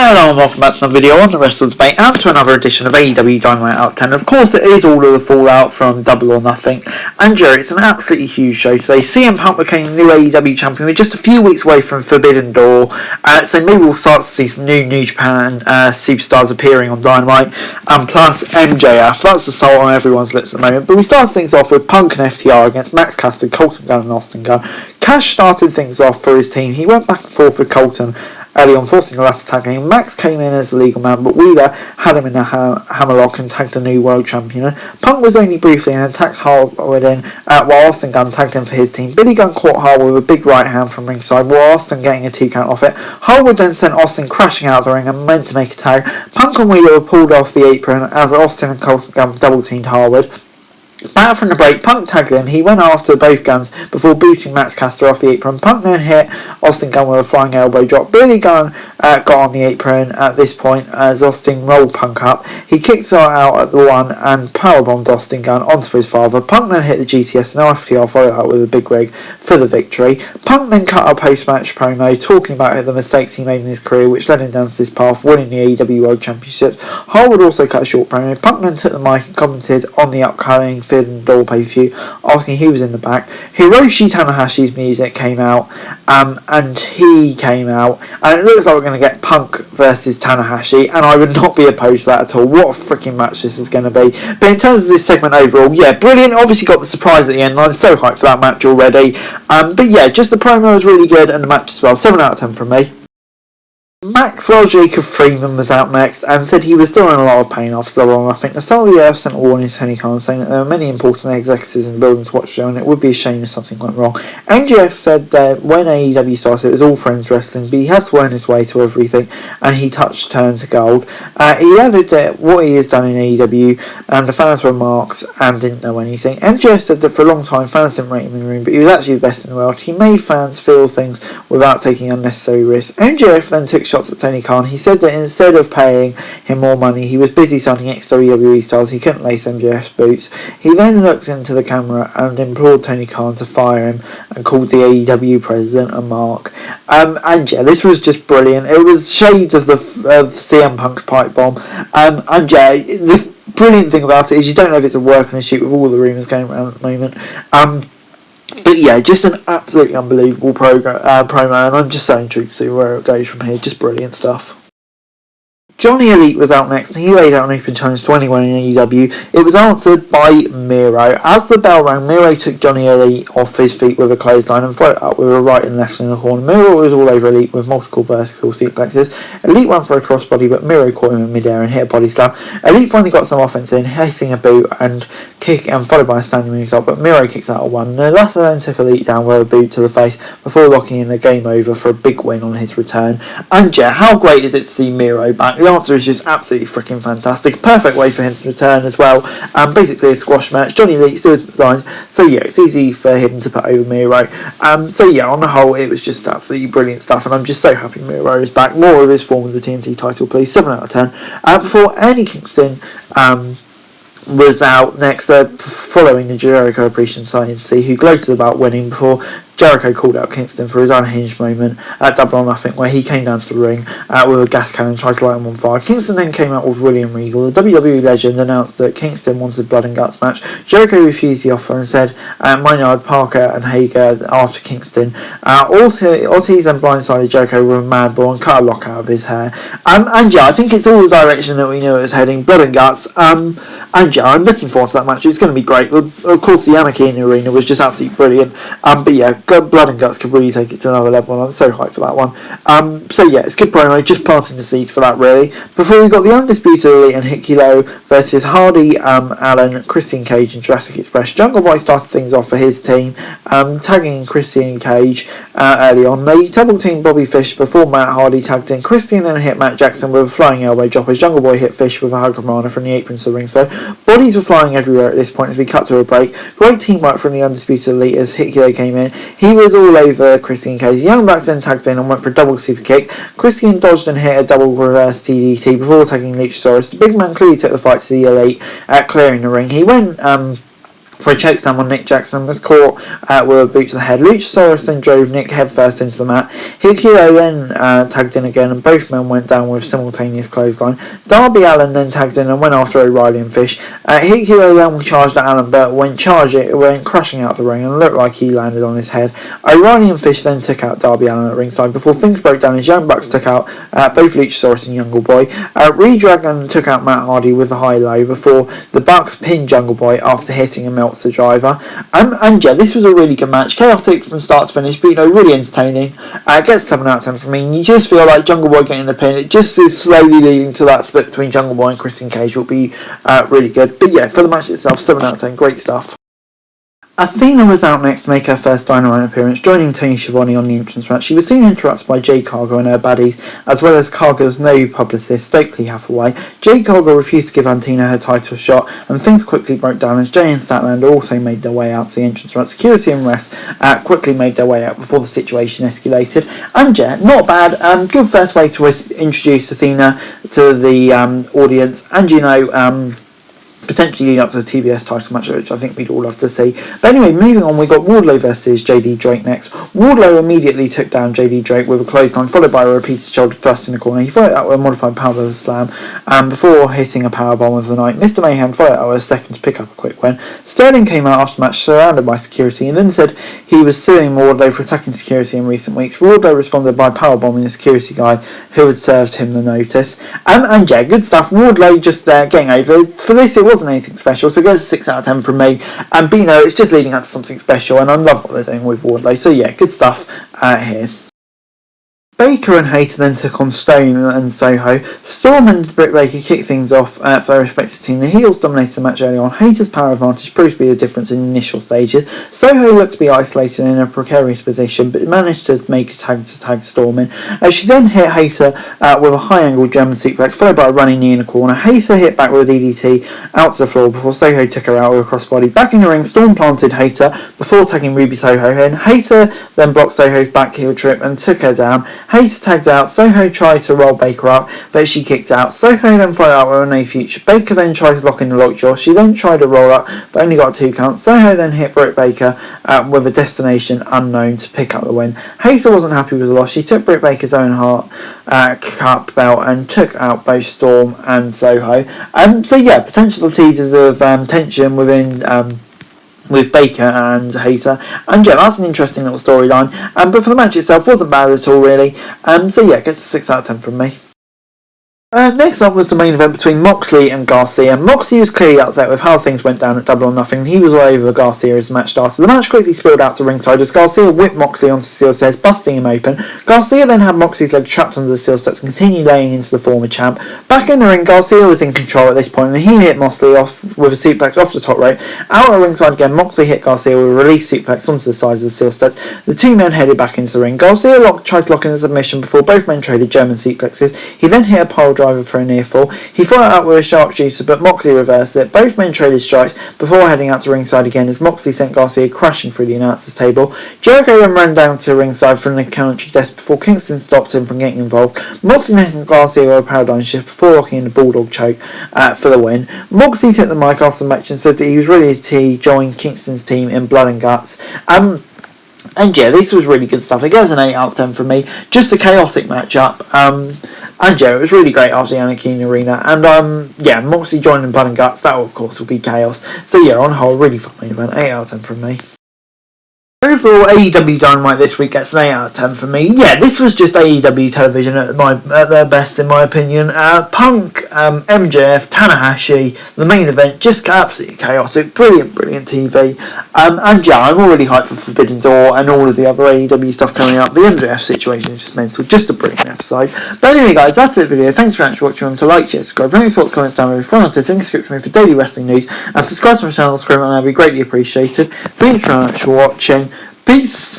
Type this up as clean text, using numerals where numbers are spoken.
Hello and welcome back to another video on the Wrestling Debate and to another edition of AEW Dynamite Out 10. Of course, it is all of the fallout from Double or Nothing. And Jerry, it's an absolutely huge show today. CM Punk became the new AEW champion. We're just a few weeks away from Forbidden Door. So maybe we'll start to see some New Japan superstars appearing on Dynamite. And plus MJF. That's the salt on everyone's lips at the moment. But we start things off with Punk and FTR against Max Caster, Colton Gunn and Austin Gunn. Cash started things off for his team. He went back and forth with Colton early on, forcing the latter tag game. Max came in as a legal man, but Wheeler had him in a hammerlock and tagged the new world champion. Punk was only briefly and attacked Harwood in, while Austin Gunn tagged him for his team. Billy Gunn caught Harwood with a big right hand from ringside, while Austin getting a 2 count off it. Harwood then sent Austin crashing out of the ring and meant to make a tag. Punk and Wheeler were pulled off the apron as Austin and Colton Gunn double teamed Harwood. Back from the break, Punk tagged in. He went after both guns before booting Max Caster off the apron. Punk then hit Austin Gunn with a flying elbow drop. Billy Gunn got on the apron at this point as Austin rolled Punk up. He kicked out at the one and powerbombed Austin Gunn onto his father. Punk then hit the GTS and FTR followed out with a big rig for the victory. Punk then cut a post-match promo talking about the mistakes he made in his career, which led him down to this path, winning the AEW World Championships. Harwood also cut a short promo. Punk then took the mic and commented on the upcoming Forbidden Door pay-per-view, asking who was in the back. Hiroshi Tanahashi's music came out, and he came out, and it looks like we're going to get Punk versus Tanahashi, and I would not be opposed to that at all. What a freaking match this is going to be. But in terms of this segment overall, yeah, brilliant. Obviously got the surprise at the end, and I'm so hyped for that match already. But yeah, just the promo was really good, and the match as well. 7 out of 10 from me. Maxwell Jacob Freeman was out next and said he was still in a lot of pain after Double or Nothing. The Soul of the Earth sent a warning to Tony Khan saying that there were many important executives in the building to watch the show and it would be a shame if something went wrong. MJF said that when AEW started it was all friends wrestling, but he had to earn his way to everything and he touched turn to gold. He added that what he has done in AEW and the fans were marks and didn't know anything. MJF said that for a long time fans didn't rate him in the room, but he was actually the best in the world. He made fans feel things without taking unnecessary risks. MJF then took shots at Tony Khan. He said that instead of paying him more money, he was busy signing ex-WWE stars. He couldn't lace MJF's boots. He then looked into the camera and implored Tony Khan to fire him and called the AEW president a mark. And yeah, this was just brilliant. It was shades of CM Punk's pipe bomb. And yeah, the brilliant thing about it is you don't know if it's a work and a shoot with all the rumours going around at the moment. But yeah, just an absolutely unbelievable promo, and I'm just so intrigued to see where it goes from here. Just brilliant stuff. Johnny Elite was out next and he laid out an open challenge to anyone in AEW. It was answered by Miro. As the bell rang, Miro took Johnny Elite off his feet with a clothesline and followed up with a right and left in the corner. Miro was all over Elite with multiple vertical suplexes. Elite went for a crossbody, but Miro caught him in midair and hit a body slam. Elite finally got some offense in, hitting a boot and kick and followed by a standing moonsault, but Miro kicks out a one. The latter then took Elite down with a boot to the face before locking in the game over for a big win on his return. And yeah, how great is it to see Miro back? The answer is just absolutely freaking fantastic. Perfect way for him to return as well. Basically a squash match. Johnny Elite still isn't signed, so yeah, it's easy for him to put over Miro. So yeah, on the whole, it was just absolutely brilliant stuff, and I'm just so happy Miro is back. More of his form with the TNT title, please. 7 out of 10. Before Eddie Kingston was out next, following the Jericho appreciation, who gloated about winning before Jericho called out Kingston for his unhinged moment at Double or Nothing, where he came down to the ring with a gas cannon and tried to light him on fire. Kingston then came out with William Regal. The WWE legend announced that Kingston wanted a blood and guts match. Jericho refused the offer and said Maynard, Parker and Hager after Kingston. Ortiz and blindsided Jericho with a mad ball and cut a lock out of his hair. And yeah, I think it's all the direction that we knew it was heading. Blood and guts. And yeah, I'm looking forward to that match. It's going to be great. Of course, the anarchy in the arena was just absolutely brilliant. But yeah, Blood and Guts could really take it to another level, and I'm so hyped for that one. So yeah, it's good promo, just planting the seeds for that really. Before we got the Undisputed Elite and Hit Kilo versus Hardy, Allen, Christian Cage and Jurassic Express. Jungle Boy started things off for his team, tagging Christian Cage early on. They double teamed Bobby Fish before Matt Hardy tagged in Christian and hit Matt Jackson with a flying elbow drop as Jungle Boy hit Fish with a Hurricanrana from the apron to the ring. So bodies were flying everywhere at this point as we cut to a break. Great teamwork from the Undisputed Elite as Hit Kilo came in. He was all over Christian Cage. Young Bucks then tagged in and went for a double super kick. Christian dodged and hit a double reverse DDT before tagging Luchasaurus. The big man clearly took the fight to the Elite, clearing the ring. He went for a chokeslam on Nick Jackson, was caught with a boot to the head. Luchasaurus then drove Nick headfirst into the mat. Hikaru then tagged in again, and both men went down with simultaneous clothesline. Darby Allin then tagged in and went after O'Reilly and Fish. Hikaru then charged at Allin, but when charged it went crashing out the ring and looked like he landed on his head. O'Reilly and Fish then took out Darby Allin at ringside before things broke down as Young Bucks took out both Luchasaurus and Jungle Boy. Redragon took out Matt Hardy with a high-low before the Bucks pinned Jungle Boy after hitting a Meltzer driver. And yeah, this was a really good match. Chaotic from start to finish, but really entertaining. Gets 7 out of 10 from me. And you just feel like Jungle Boy getting the pin. It just is slowly leading to that split between Jungle Boy and Christian Cage will be really good. But yeah, for the match itself, 7 out of 10. Great stuff. Athena was out next to make her first Dynamite appearance, joining Tony Schiavone on the entrance match. She was soon interrupted by Jade Cargill and her baddies, as well as Cargill's no publicist, Stokely Hathaway. Jade Cargill refused to give Athena her title shot, and things quickly broke down as Jay and Statlander also made their way out to the entrance match. Security and Rest quickly made their way out before the situation escalated. And yeah, not bad. Good first way to introduce Athena to the audience, and potentially leading up to the TBS title match, which I think we'd all love to see. But anyway, moving on, we got Wardlow versus JD Drake next. Wardlow immediately took down JD Drake with a clothesline, followed by a repeated shoulder thrust in the corner. He followed that with a modified powerbomb slam, before hitting a powerbomb of the night. Mr. Mayhem followed that with a second to pick up a quick win. Sterling came out after the match surrounded by security and then said he was suing Wardlow for attacking security in recent weeks. Wardlow responded by powerbombing the security guy who had served him the notice. And yeah, good stuff. Wardlow just getting over. For this, it wasn't anything special, so it goes a 6 out of 10 from me. But it's just leading up to something special, and I love what they're doing with Wardlow. So yeah, good stuff here. Baker and Hayter then took on Stone and Soho. Storm and Britt Baker kicked things off for their respective team. The heels dominated the match early on. Hayter's power advantage proved to be the difference in initial stages. Soho looked to be isolated in a precarious position, but managed to make a tag Storm in. She then hit Hayter with a high-angle German suplex, followed by a running knee in the corner. Hayter hit back with a DDT out to the floor before Soho took her out with a crossbody. Back in the ring, Storm planted Hayter before tagging Ruby Soho in. Hayter then blocked Soho's back heel trip and took her down. Hayter tagged out. Soho tried to roll Baker up, but she kicked out. Soho then followed out with a future. Baker then tried to lock in the lockjaw. She then tried to roll up, but only got a 2 count. Soho then hit Britt Baker with a destination unknown to pick up the win. Hayter wasn't happy with the loss. She took Britt Baker's own heart cup belt and took out both Storm and Soho. So yeah, potential teasers of tension within with Baker and Hayter, and yeah, that's an interesting little storyline. But for the match itself, wasn't bad at all, really. So yeah, gets a 6 out of 10 from me. Next up was the main event between Moxley and Garcia. Moxley was clearly upset with how things went down at Double or Nothing. He was all over Garcia as the match started. The match quickly spilled out to ringside as Garcia whipped Moxley onto the steel steps, busting him open. Garcia then had Moxley's leg trapped under the steel steps and continued laying into the former champ. Back in the ring, Garcia was in control at this point and he hit Moxley off with a suplex off the top rope. Out at ringside again, Moxley hit Garcia with a release suplex onto the sides of the steel steps. The two men headed back into the ring. Garcia tried to lock in a submission before both men traded German suplexes. He then hit a pile driver for a near fall. He followed out with a sharpshooter, but Moxley reversed it. Both men traded strikes before heading out to ringside again as Moxley sent Garcia crashing through the announcer's table. Jericho then ran down to ringside from the commentary desk before Kingston stopped him from getting involved. Moxley then hit Garcia with a paradigm shift before locking in the Bulldog choke for the win. Moxley took the mic after the match and said that he was ready to join Kingston's team in Blood and Guts. And yeah, this was really good stuff. It gets an 8 out of 10 from me. Just a chaotic matchup. And yeah, it was really great after the Anakin Arena. And yeah, Moxley joining Blood and Guts, that of course will be chaos. So yeah, on the whole, really fun main event. 8 out of 10 from me. Overall, AEW Dynamite this week gets an 8 out of 10 from me. Yeah, this was just AEW television at their best, in my opinion. Punk, MJF, Tanahashi, the main event, just absolutely chaotic. Brilliant TV. And yeah, I'm already hyped for Forbidden Door and all of the other AEW stuff coming up. The MJF situation is just mental. Just a brilliant episode. But anyway, guys, that's it for the video. Thanks very much for watching. Remember to like, share, subscribe. Put any thoughts, comments down below. Follow on Twitter, subscribe for daily wrestling news. And subscribe to my channel, that would be greatly appreciated. Thanks very much for watching. Peace!